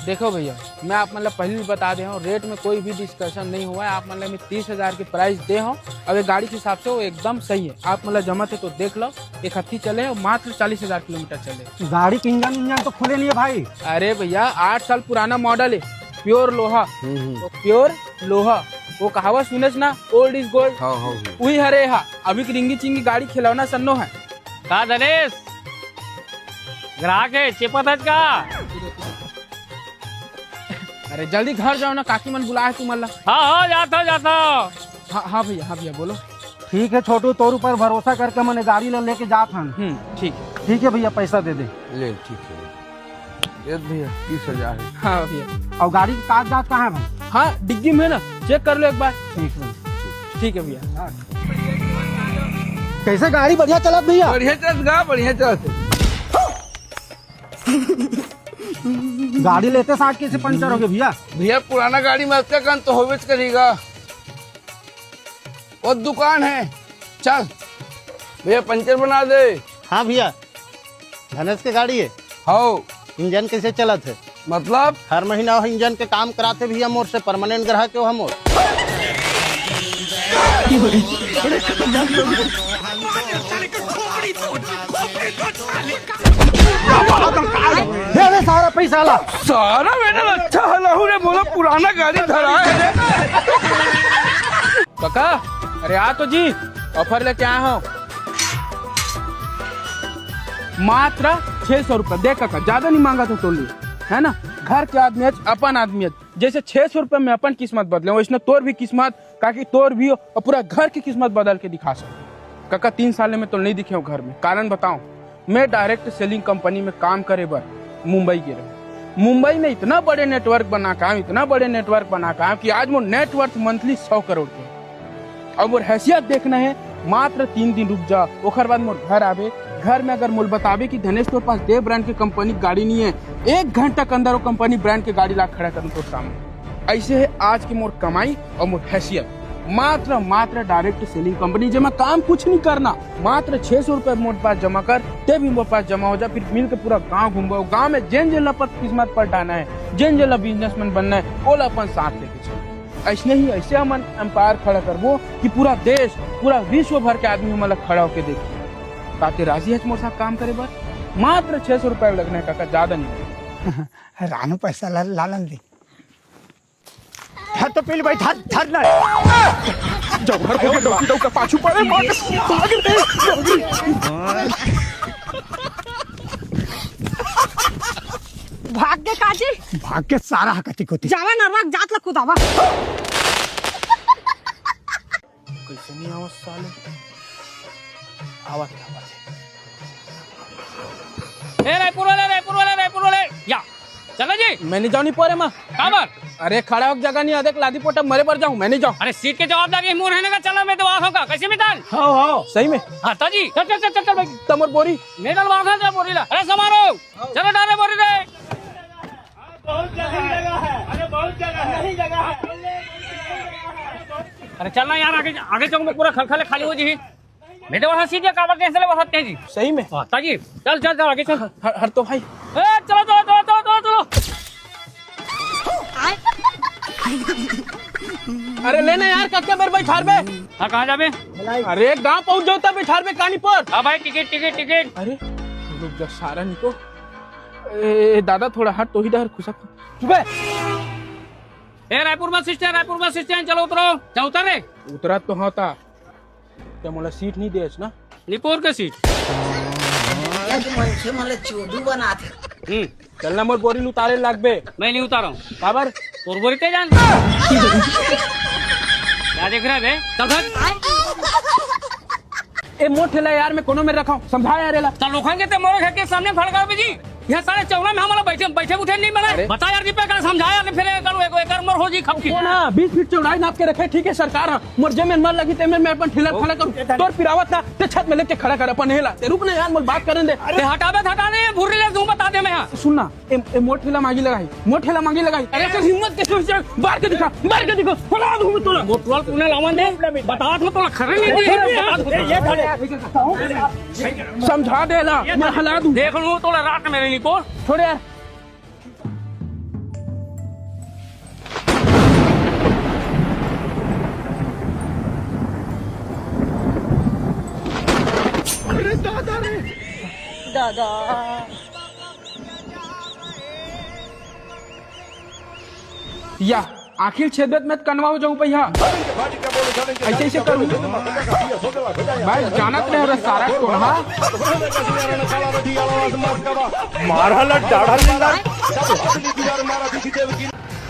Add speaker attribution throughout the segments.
Speaker 1: देखो भैया, मैं आप मतलब पहले भी बता दे हूँ, रेट में कोई भी डिस्कशन नहीं हुआ है। आप मतलब में 30,000 की प्राइस दे हो। अब ये गाड़ी के हिसाब से वो एकदम सही है। आप मतलब जमा थे तो देख लो, एक हफ्ती चले और मात्र 40,000 किलोमीटर चले।
Speaker 2: गाड़ी की इंजन तो खुले नहीं है भाई।
Speaker 1: अरे भैया 8 साल पुराना मॉडल है, प्योर लोहा। तो प्योर लोहा, वो कहावत सुने ना, ओल्ड इज गोल्ड। वही हरे हा अभी की रिंगी चिंगी गाड़ी खिलौना सन्नो है
Speaker 3: का धनेश ग्राहक है चिपत है का।
Speaker 1: अरे जल्दी घर जाओ ना, काकी मन बुलाया तू मल्ला।
Speaker 3: हाँ जाता
Speaker 1: हाँ भैया बोलो।
Speaker 2: ठीक है छोटू, तोर ऊपर भरोसा करके मैंने गाड़ी लेके जात हन। ठीक है भैया, पैसा दे दे।
Speaker 1: ले ठीक है, ये भैया 30,000 है। हाँ भैया।
Speaker 2: और गाड़ी की कागजात कहाँ है भाई?
Speaker 1: हाँ डिग्गी में ना, चेक कर लो एक बार। ठीक है भैया।
Speaker 2: कैसे गाड़ी बढ़िया चलत भैया?
Speaker 1: बढ़िया चलत।
Speaker 2: गाड़ी लेते साथ कैसे पंचर हो गए भैया?
Speaker 1: भैया पुराना गाड़ी में अच्छा काम तो होवे करेगा। वो दुकान है, चल भैया पंचर बना दे।
Speaker 4: हाँ भैया, धनेश के गाड़ी है।
Speaker 1: हाँ
Speaker 4: इंजन कैसे चलत है?
Speaker 1: मतलब
Speaker 4: हर महीना इंजन के काम कराते भैया मोर से, परमानेंट ग्राहक हो हम।
Speaker 2: सारा पैसा ला।
Speaker 1: सारा मैंने अच्छा हलाहू ने बोला पुराना गाड़ी धरा है। काका अरे आ तो जी, ऑफर लेके आया हूँ। मात्र 600 रुपए दे काका, ज्यादा नहीं मांगा तो तोल है ना। घर के आदमी अपन आदमी, जैसे 600 रुपए में अपन किस्मत बदले वैसे तोर भी किस्मत, काकी तोर भी और पूरा घर की किस्मत बदल के दिखा सको। काका 3 साल में तो नहीं दिखे घर में, कारण बताऊं, मैं डायरेक्ट सेलिंग कंपनी में काम करे बर मुंबई के रहे। मुंबई में इतना बड़े नेटवर्क बना काम कि आज वो नेटवर्क मंथली 100 करोड़ के। अब वो हैसियत देखना है, मात्र 3 दिन रुक जा, ओखर बाद मोर घर आवे। घर में अगर मोल बतावे कि धनेश तोर पास दे ब्रांड की कंपनी गाड़ी नहीं है, 1 घंटा के अंदर वो कंपनी ब्रांड के गाड़ी ला खड़ा करूँ तो सामने। ऐसे है आज की मोर कमाई और मोर हैसियत। मात्र डायरेक्ट सेलिंग कंपनी, जब मैं काम कुछ नहीं करना, मात्र 600 रुपए मोर पास जमा कर, ते भी मोर पास जमा हो जा। फिर मिल के पूरा गाँव घूमो, गाँव में जेन जेला पर किस्मत पलटाना है, जेन जेला बिजनेसमैन बनना है, ओला अपन साथ लेके चलो। ऐसे हम एम्पायर खड़ा करबो कि पूरा देश, पूरा विश्व भर के आदमी हमारा खड़ा होके देखिए। ताकि राजी है मोर साथ काम करे बार। मात्र 600 रुपए लगना है काका, ज्यादा नहीं।
Speaker 2: रानू पैसा लालन दे तो पहले भाई धर ना
Speaker 1: जब घर को डॉक्टर का पाछू पड़े
Speaker 5: भाग के काजी,
Speaker 2: भाग के सारा हकती कोती
Speaker 5: जावा नरक जात ला खुदावा।
Speaker 1: कैसे नहीं आवाज साले, आवाज
Speaker 3: ए रायपुर वाले या चलो जी।
Speaker 1: मैं नहीं जाऊँ नहीं पड़े माँ।
Speaker 3: काबर?
Speaker 1: अरे खड़ा हो जगह नहीं, देख लादी पोटा मरे पर जाऊँ, मैं नहीं जाऊँ।
Speaker 3: अरे सीट के जवाबदारी मुंह रहने का, चलो मैं दवा होगा कैसे मिताल।
Speaker 1: हाँ सही में।
Speaker 3: हाँ ताजी चल भाई,
Speaker 1: तमर बोरी
Speaker 3: मैं डलवा था बोरी ला। अरे समारो चलो डाले बोरी रे। बहुत जगह है, अरे बहुत जगह है। अरे चलना यार, आगे चौक में पूरा खलखल खाली हो जी। बेटे वहाँ सीधे काबर कैसे ले सकते हैं जी?
Speaker 1: सही में।
Speaker 3: ताजी चल आगे चल।
Speaker 1: हर तो भाई
Speaker 3: चलो।
Speaker 1: अरे लेना यार काका मेरे भाई छाड़ में।
Speaker 3: हाँ कहाँ जाबे?
Speaker 1: अरे गाँव पहुँच जाता बिठार में कानी पर।
Speaker 3: हाँ भाई टिकट।
Speaker 1: अरे रुक जा, सारा निको। दादा थोड़ा हट तो ही डर खुशक सुबह।
Speaker 3: रायपुर बस स्टैंड चलो उतरो। उतर रे।
Speaker 1: उतरा तो होता क्या मोला सीट नहीं देच ना,
Speaker 3: निपोर के सीट
Speaker 5: चोदू बनाते।
Speaker 1: चलना मोर बोरी उतारे लागबे।
Speaker 3: मैं नहीं उतारा हूँ।
Speaker 1: काबर?
Speaker 3: तोर बोरी ते जान क्या देख रहा है? चल
Speaker 1: ए मोट ठेला यार, मैं कोनो में रखा हूँ, समझा यार।
Speaker 3: चल लोखन के ते मोरे घर के सामने खड़ा कर जी। यहाँ सारे चौला में हमारा बैठे उठे नहीं बनाए। बता यार दीपे का समझाया नहीं, फिर एक मोर हो जी खपकी
Speaker 1: ना 20 फीट चौड़ाई नाप के रखे। ठीक है सरकार, मोर जमीन मर लगी ते मैं अपन ठेला खड़ा करूं। तोर पिरावत ना ते छत में लेके खड़ा कर अपन हेला। ते रुक ना यार, मोर बात करन दे।
Speaker 3: हटाने भूरी ले तू बता दे। मैं यहाँ
Speaker 1: सुन ना, ए मोर ठेला मांगी लगाई। अरे तो हिम्मत कैसे हुई? मार के दिखा फला दूं तोला।
Speaker 3: मोटवाल पुणे लावन दे, बता दो तोला खरे नहीं दे।
Speaker 1: समझा देला, मैं हला दूं।
Speaker 3: देख लूं तोला रात में नहीं को
Speaker 1: छोड़ यार।
Speaker 5: दादा
Speaker 1: या आखिर छेदत में कनवाओ जाऊं भैया ऐसे ऐसे करूं भाई जानत नहीं रहा सारा को हाँ
Speaker 6: मारा डाढ़ा लिंगार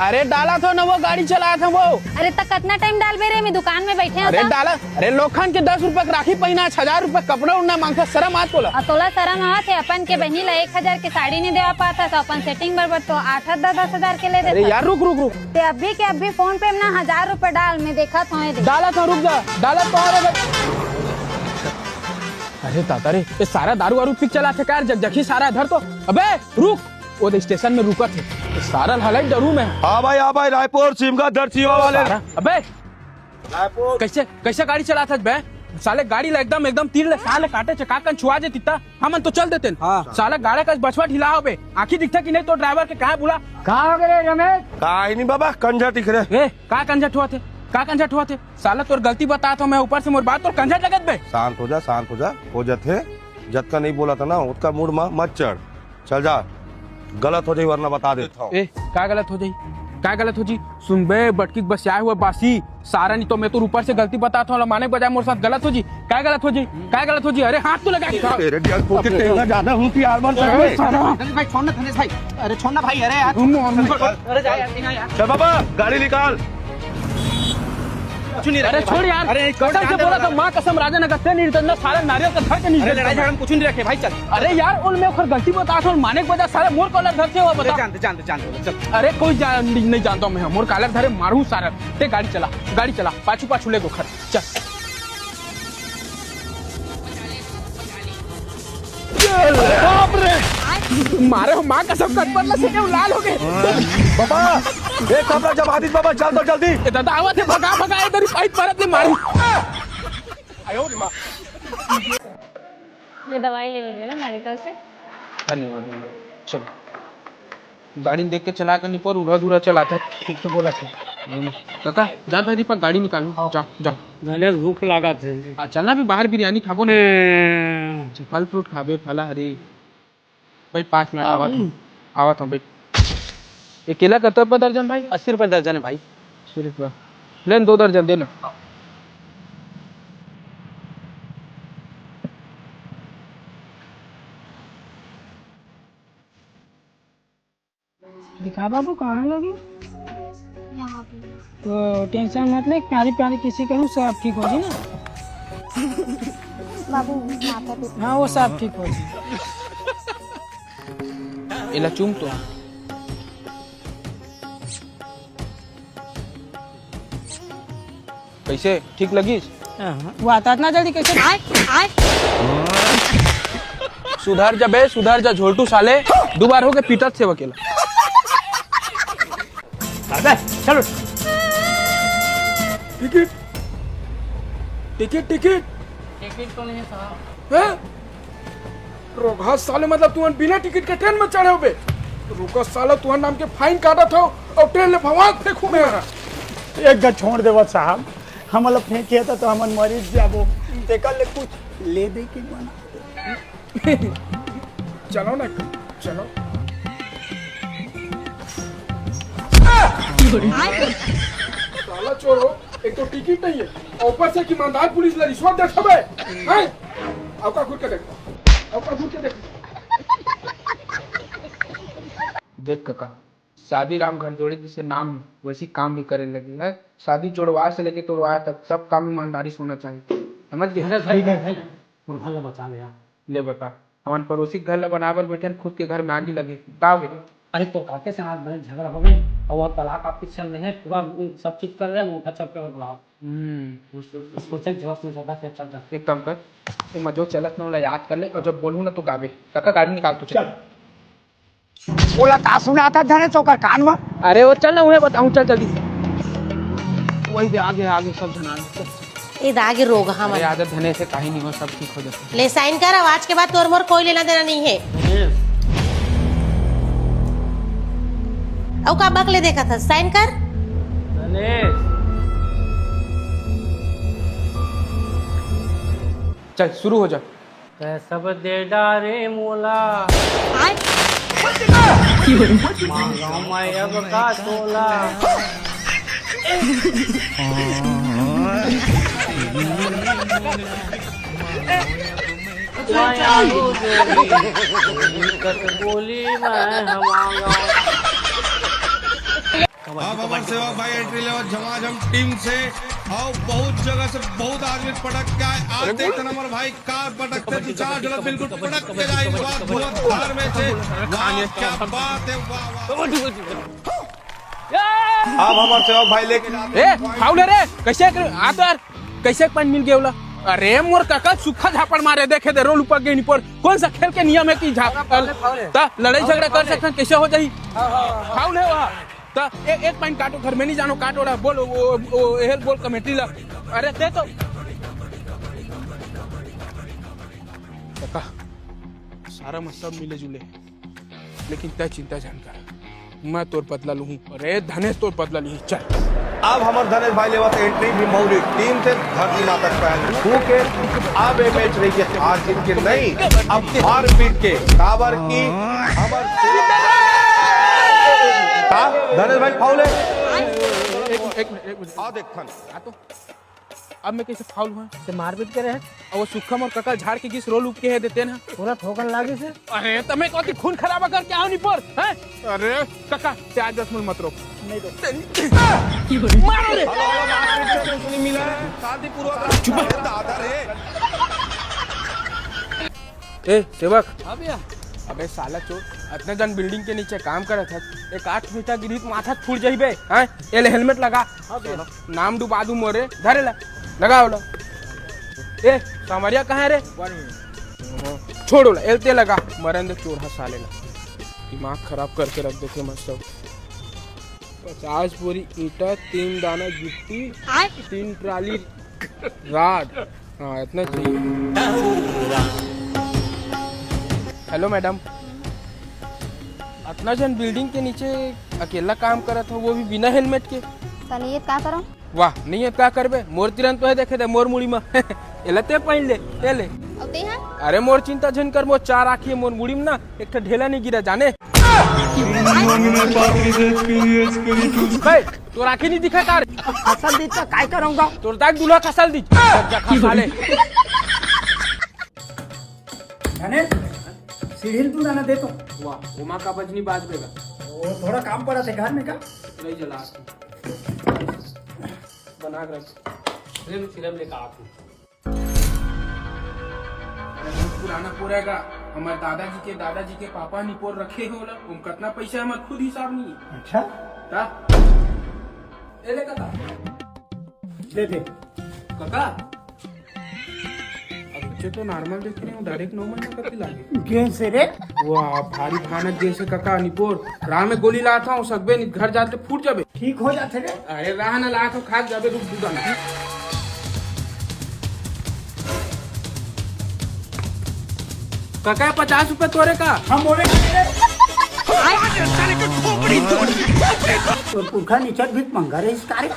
Speaker 1: अरे डाला था ना वो गाड़ी चलाया था वो
Speaker 7: अरे तक कितना टाइम डाल बे रे मैं दुकान में बैठे हैं
Speaker 1: अरे डाला अरे लोखन के 10 रुपए राखी पहना 1000 रुपए कपड़ा उड़ना मांगता शर्म आत बोला
Speaker 7: तोला शरम आवत है अपन के बहनी ला 1000 के साड़ी नहीं देवा पाता तो अपन सेटिंग बराबर तो 8-10 के ले
Speaker 1: अरे
Speaker 7: देता
Speaker 1: यार रुक रुक रुक
Speaker 7: ते अभी के अभी फोन पे ना 1000 रुपए डाल मैं देखा था
Speaker 1: डाला था रुक जा डाला तो अरे ताता रे ये सारा दारू वारू पिक चला थे कार जगजगी सारा इधर तो अबे रुक वो तो स्टेशन में रुका थे सारा हालत डरू में
Speaker 6: हाँ भाई रायपुर सिमगा दर्शिवा वाले
Speaker 1: अबे कैसे कैसे गाड़ी चला था बे साले गाड़ी ला एकदम तीर ले साले काटे चका कन छुआ जे तिता हम तो चल देते साला गाड़ी का बछवा ढिलाओ बे आखी दिखता कि नहीं तो ड्राइवर के कहाँ बुला
Speaker 2: कहाँ हो गए रमेश?
Speaker 6: काहे नहीं बाबा कंझा दिख रहे
Speaker 1: ए का कंझट हुआ थे का कंझट हुआ थे साला तोर गलती बता था मैं ऊपर से मोर बात तोर कंझट लगत बे
Speaker 6: शांत हो जाते जत का नहीं बोला था ना उसका मूड मत चढ़ चल जा गलत हो जाए वरना बता देता हूँ
Speaker 1: ए का गलत हो जाई क्या गलत हो जी सुन बे बटकी बस आए हुआ बासी सारा नहीं तो मैं तो ऊपर से गलती बताता हूँ माने बजाय मेरे साथ गलत हो जी क्या गलत हो जी अरे हाथ तो लगा
Speaker 6: तेरे दिल पोके तेरा ज्यादा हूँ कि आलमन
Speaker 4: भाई छोड़ना धनेश भाई अरे छोड़ना भाई अरे यार
Speaker 6: चल बाबा गाड़ी निकाल
Speaker 1: अरे छोड़ यार अरे कसम से बोला था माँ कसम राजा नगर से नहीं रिटर्न सारा नारियल का धर के नहीं कुछ नहीं रखे भाई चल अरे यार उन में ओखर गलती बता था माने के वजह सारा मोर कॉलर धर से हुआ बता जानते अरे कोई नहीं जानता मैं मोर कॉलर धरे मारू सारा ते गाड़ी चला पाछू ले गो खर चल मारे हो माँ कसम कटपटला से क्यों लाल हो गए
Speaker 6: बाबा एक कपड़ा जब आदित बाबा चल तो जल्दी
Speaker 1: दादा आवाज है भगा इधर पाइप परत ने मारी आयो रे माँ
Speaker 7: ये दवाई ले लीजिए ना मेडिकल से
Speaker 1: धन्यवाद चलो गाड़ी देख के चला कर नहीं पर उड़ा चलाता ठीक तो बोला था काका जा भाई दीपक गाड़ी निकालो जा
Speaker 3: गले भूख लगा थे
Speaker 1: चलना भी बाहर बिरयानी खाबो ने फल फ्रूट खाबे फला हरी भाई 5 मिनट आवा था भाई ये केला कितना रुपये दर्जन भाई
Speaker 4: 80 रुपए दर्जन है भाई
Speaker 1: 80 रुपये लेन 2 दर्जन देना
Speaker 5: दिखा बाबू कहाँ लगी तो टेंशन मत ले प्यारी प्यारी किसी करूँ सब ठीक हो जी ना
Speaker 7: बाबू माथा पे
Speaker 5: हाँ वो सब ठीक हो जी
Speaker 1: इला चूम तो कैसे ठीक लगी
Speaker 5: वो आता ना जल्दी कैसे आए
Speaker 1: सुधर जा झोलटू साले दोबार हो गए पीटत से वकीला
Speaker 2: चलो
Speaker 1: टिकट
Speaker 3: तो नहीं है साहब
Speaker 1: रोगा साले मतलब तू बिना टिकट के ट्रेन में चढ़े हो बे रुको साला तू नाम के फाइन काटा था और ट्रेन ले भवान फेंकू में
Speaker 2: एक गज छोड़ देवा साहब हम लोग फेंके था तो हमन मरीज जाबो देखा ले कुछ ले दे के बना
Speaker 1: चलो ना चलो साला चोरो एक तो टिकट नहीं है ऊपर से कि ईमानदार पुलिस ला रिश्वत दे खबे हैं आपका खुद के देख काका शादी राम घनजोड़ी जिसे नाम वैसी काम भी करे लगी है शादी जोड़वा से लेके तोड़वा तक सब काम ईमानदारी से होना चाहिए समझ गए
Speaker 3: बचा लिया
Speaker 1: ले बता हमारे पड़ोसी घर ला बनावल बैठे खुद के घर में आगे लगे का हो गई
Speaker 3: अरे तो काके से आज बड़े झगड़ा हो गए और वो तलाक आपकी चल रही है पूरा सब चीज कर रहे हैं मुंह अच्छा पे और बुलाओ उसको चेक जवाब में ज्यादा से चल रहा
Speaker 1: एक काम कर तू मजो चलत ना याद कर ले और जब बोलूँ ना तो गावे काका गाड़ी निकाल तू चल
Speaker 2: बोला का सुना था धने चौका कान में
Speaker 1: अरे वो चल ना उन्हें बताऊँ चल जल्दी वही दे आगे सब जना
Speaker 8: ये आगे रोग हम
Speaker 1: अरे आदत धने से कहीं नहीं हो सब ठीक हो जाता
Speaker 8: ले साइन कर आज के बाद तोर मोर कोई लेना देना नहीं है और का बकले देखा था साइन कर
Speaker 1: चल शुरू हो जा
Speaker 3: सब दे डारे मोला मांगा मैं अब का तोला माया बोली मैं मांगा।
Speaker 6: अब हमारे सेवक भाई एंट्री लेवल झमाझम टीम से और बहुत जगह से बहुत आदमी पटक के आए। आज देखते नंबर भाई कार पटकते दो चार जगह बिल्कुल पटक के जाए बहुत धार में से। वाह क्या बात है, वाह वाह। अब हमारे सेवक भाई लेके जाते
Speaker 1: ए फाउल रे कैसे आ तो यार कैसे पॉइंट मिल गया बोला। अरे मोर काका सूखा झापड़ मारे देखे दे रोल ऊपर गई पर कौन सा खेल के नियम है कि लड़ाई झगड़ा कर सकते हैं कैसे हो जाए। फाउल है वहाँ तो एक पॉइंट काटो घर में नहीं जानो काटो रहा बोल वो हेल्प बोल कमेटी ला। अरे दे तो काका सारा मतलब मिले जुले लेकिन तय चिंता जानकर मैं तोर बदला लूँ। अरे धनेश तोर बदला ली चल।
Speaker 6: अब हमारे धनेश भाई लेवत एंट्री भी मौरी टीम से धरती माता पहले के अब ये मैच रही है हार जीत के नहीं अब हार पीट के काबर की हमारे धनेश भाई फाउल है।
Speaker 1: एक मिनट
Speaker 6: आ देख थन
Speaker 1: आ तो अब मैं कैसे फाउल हुआ
Speaker 5: से मारपीट करे है
Speaker 1: और वो सुखम और कका झाड़ के किस रोल उप के है देते ना
Speaker 5: पूरा ठोकर लागे से।
Speaker 1: अरे तमें कौन खून खराबा कर क्या होनी पर हैं। अरे कका ते आज 10 मिनट मत रोक
Speaker 5: नहीं तो
Speaker 1: मारो रे
Speaker 6: नहीं मिला शांति पूर्वक आधा रे।
Speaker 1: ए सेवक अबे साला चोर इतने जन बिल्डिंग के नीचे काम करत है एक 8 मीटर गिरी तो माथा फूट जाइबे हैं। एले हेलमेट लगा नाम डुबा दूं मोरे धरे ला लगाओ ला। ए सामरिया कहाँ है रे छोड़ो ला एलते लगा मरन दे चोर साले ला दिमाग खराब करके रख देते मत सब। 50 बोरी ईटा 3 दाना गिट्टी 3 ट्राली राड हाँ इतना चाहिए। हेलो मैडम इतना जन बिल्डिंग के नीचे अकेला काम करत हो वो भी बिना हेलमेट के
Speaker 7: चलिए क्या करो
Speaker 1: वाह नहीं है क्या करबे मोर तिरंत तो है देखे दे मोर मुड़ी में एलते पहन ले ले अरे मोर चिंता झन कर मोर 4 आँखी मोर मुड़ी में ना एक तो ढेला नहीं गिरा जाने तोर आँखी नहीं दिखा तार
Speaker 5: फसल दी तो काय करूंगा
Speaker 1: तोर दाग दूल्हा खसल दी साले
Speaker 2: धनेश सीढ़ी तू जाना दे तो
Speaker 1: वाह उमा का बजनी बाज बेगा
Speaker 2: वो थोड़ा काम पड़ा थे घर में का
Speaker 1: नहीं जला बना रख
Speaker 3: फिल्म लेकर आती
Speaker 1: पुराना पूरेगा हमारे दादाजी के पापा निपोर रखे हो ला उम कितना पैसा हमारे खुद हिसाब नहीं है।
Speaker 2: अच्छा
Speaker 1: ता ए ले काका
Speaker 2: दे दे
Speaker 1: काका अब तो नॉर्मल देख रहे हूँ डायरेक्ट नॉर्मल में कति लागे
Speaker 2: गेंद से रे
Speaker 1: वाह भारी भानक जैसे काका निपोर राह में गोली लाता हूँ सकबे घर जाते फूट जाबे
Speaker 2: ठीक हो जाते रे।
Speaker 1: अरे राह ना ला तो खा जाबे रुक दूधा ना काका 50 रुपए तोरे का
Speaker 2: हम बोले तो पुरखा नीचे भी मंगा रहे इस कार्य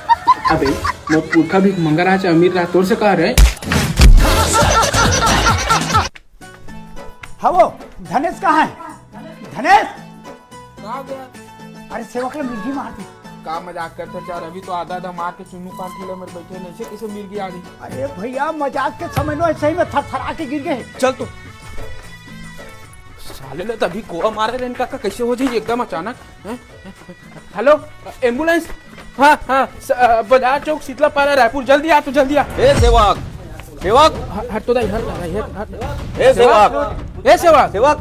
Speaker 1: अबे वो पुरखा भी मंगा रहा अमीर रहा तोर से कह रहे
Speaker 2: हाँ वो धनेश कहाँ है धनेश
Speaker 1: कहाँ गया
Speaker 2: अरे सेवक ने मिर्गी मार दी
Speaker 1: का मजाक करते चार अभी तो आधा मार के चुन्नू काट किलो में बैठे नहीं से किसे मिर्गी आ गई।
Speaker 2: अरे भैया मजाक के समय में सही में थरथरा के गिर गए।
Speaker 1: चल तो साले ले तभी कोआ मारे रहे इनका कैसे हो जाए एकदम अचानक हैं? हेलो एम्बुलेंस हाँ बाजार चौक शीतला पारा रायपुर जल्दी आ तू जल्दी आ।
Speaker 4: ए सेवक सेवक
Speaker 1: हट तो दाई हट
Speaker 4: ए सेवक
Speaker 1: ए सेवक
Speaker 4: सेवक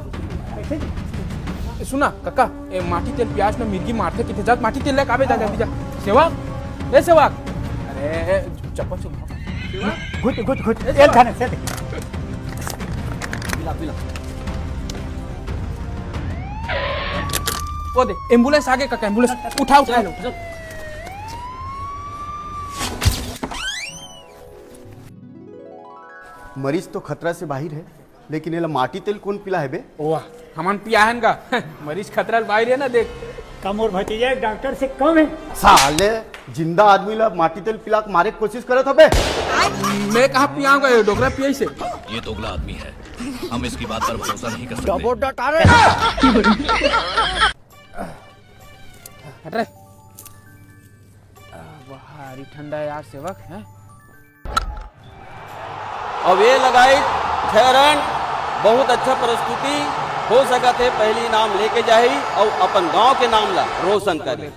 Speaker 1: सुना काका ए माटी तेल प्याज में मिर्गी मारते किथे जात माटी तेल लेके आवे जा जल्दी जा सेवक ए सेवक अरे चप्पल से
Speaker 2: घुट घुट घुट ए धनेश से
Speaker 4: पिला
Speaker 1: वो दे एम्बुलेंस आगे काका एम्बुलेंस उठा लो
Speaker 4: मरीज तो खतरा से बाहर है लेकिन ये माटी तेल कौन पिला है बे।
Speaker 1: वाह हमान पियाहन का मरीज खतरा बाहर है ना देख
Speaker 2: कम और भतीजा डॉक्टर से कम है
Speaker 4: साले जिंदा आदमी ला माटी तेल पिला के मारे की कोशिश करे थे बे।
Speaker 1: मैं कहाँ पियाऊंगा ये डोकरा पियाई से
Speaker 9: ये दोगला आदमी है हम इसकी बात पर भरोसा नहीं कर सकते।
Speaker 1: हट रे। भारी ठंडा है यार सेवक है।
Speaker 10: अब ये लगाई 6 रन, बहुत अच्छा प्रस्तुति हो सका थे, पहली नाम लेके जाही और अपन गांव के नाम ला रोशन करे।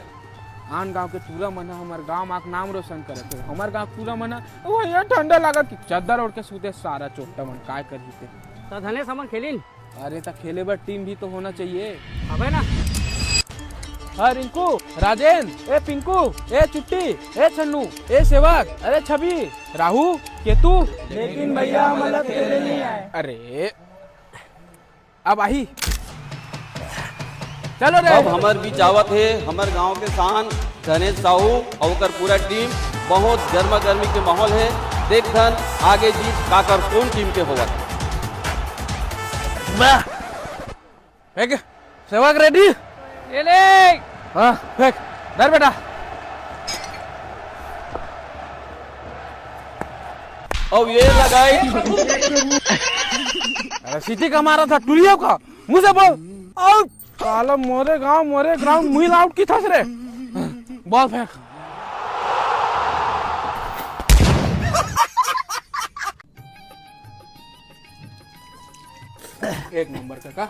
Speaker 1: आन गांव के पूरा मना हमार गांव माक नाम रोशन करे थे। हमार गांव पूरा मना वो यहाँ ठंडा लगा कि चादर ओढ़ के सूते सारा चोट्टा मन काय करी थे।
Speaker 3: तो धने समन खेलिन।
Speaker 1: अरे तो खेले बर टीम भी तो होना चाहिए।
Speaker 3: अबे ना
Speaker 1: हाँ रिंकू, राजेन, ए पिंकू, ए चुट्टी, ए छन्नू, ए सेवक, अरे छवि, राहु, केतु। लेकिन भैया मतलब खेले नहीं आए। अरे अब आई चलो रे।
Speaker 10: अब हमार भी चावत है हमार गांव के शान गणेश साहू और पूरा टीम, बहुत गर्मा गर्मी के माहौल है। देख धन आगे जीत काकर कौन टीम के होगा।
Speaker 1: सेवक रेडी? हाँ फेंक, डर बेटा।
Speaker 10: अब ये लगाई
Speaker 1: अरे सीटी का मारा था टुलियो का, मुझे बोल आउट। साला मोरे गांव मोरे ग्राउंड मुहिल आउट की था रे। बॉल फेंक। एक नंबर का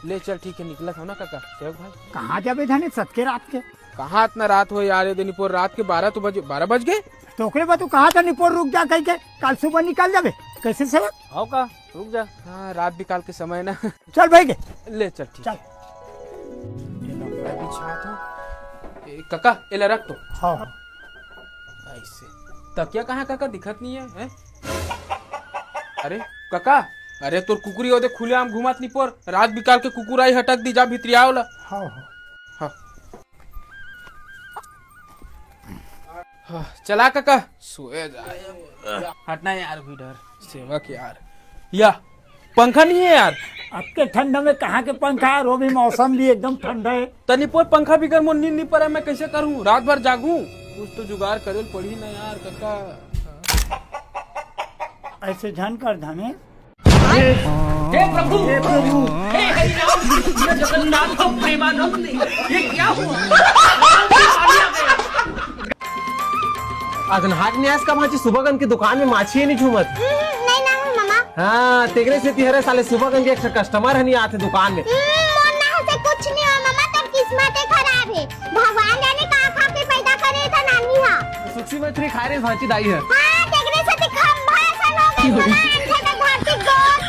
Speaker 1: ले चल ठीक है, निकला था ना काका सेवक भाई।
Speaker 2: कहाँ जाबे धने सतके रात के?
Speaker 1: कहाँ इतना रात हो यार, ये दिनपुर रात के 12 बज गए।
Speaker 2: तो ओकरे बाद तू कहा था निपोर रुक जा कह के कल सुबह निकल जाबे कैसे सेवक?
Speaker 1: आओ का रुक जा। हाँ रात भी काल के समय ना।
Speaker 2: चल भाई के
Speaker 1: ले चल ठीक।
Speaker 2: चल
Speaker 1: ये नंबर भी छा था। काका एला रख तो।
Speaker 2: हाँ
Speaker 1: ऐसे तकिया कहाँ काका दिखत नहीं है? अरे काका, अरे तोर कुकुरी ओदे खुले आम घुमात नहीं पर रात बिकाल के कुकुर आई हटक दी जा भितरिया वाला।
Speaker 2: हाँ
Speaker 1: हाँ हाँ चला काका सोए जाए। हटना यार भी डर सेवक यार। या पंखा नहीं है यार?
Speaker 2: आपके ठंडा में कहाँ के पंखा है? वो भी मौसम भी एकदम ठंडा है।
Speaker 1: तनी पर पंखा बिगर मोर नींद नहीं पड़ा, मैं कैसे करूँ? रात भर जागूं? कुछ तो जुगाड़ करे पड़ी ना यार काका।
Speaker 2: ऐसे झन कर धने।
Speaker 3: हे प्रभु, हे प्रभु, हे हरिनाम, ये जगन्नाथ प्रेमानंद, ये क्या हुआ?
Speaker 4: अगनहाट न्यास का माची सुबहगन की दुकान में माछी है नहीं झूमत।
Speaker 8: नहीं ना हूँ मामा।
Speaker 4: हाँ तेरे से तिहरे साले सुबहगन के एक कस्टमर है नहीं आते दुकान में।
Speaker 8: मोना से कुछ नहीं हो मामा, तर किस्मत खराब है। भगवान जाने कहाँ खा के पैदा करे था नानी हा।
Speaker 4: सुखी मछली खा रहे भाची दाई है।
Speaker 8: हाँ देखने से खंभा सा हो गई बोला अंधे का धरती गोद।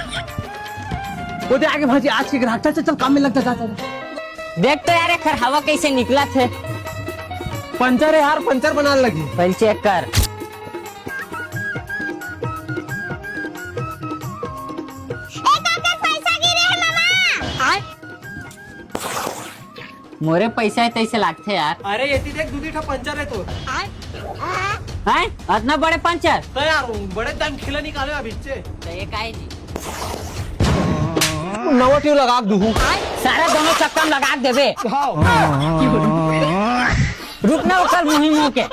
Speaker 4: वो दे आगे भाजी आज के ग्राहक चल चल काम में लग जा।
Speaker 3: देख तो यार खर हवा कैसे निकला थे।
Speaker 4: पंचर है यार, पंचर बनाने लगी।
Speaker 3: पहले चेक कर।
Speaker 8: पैसा गिरे है मामा।
Speaker 3: मोरे पैसा है तैसे लागते यार।
Speaker 4: अरे ये देख दूधी का पंचर है तो।
Speaker 3: हैं? इतना बड़े पंचर?
Speaker 4: तो यार बड़े दाम खिला निकाले अभी से।
Speaker 3: तो ये काहे जी?
Speaker 4: नवा ट्यूब लगा दूँ।
Speaker 3: सारे दोनों चक्कर लगा देबे। रुक ना कल मुहिम के।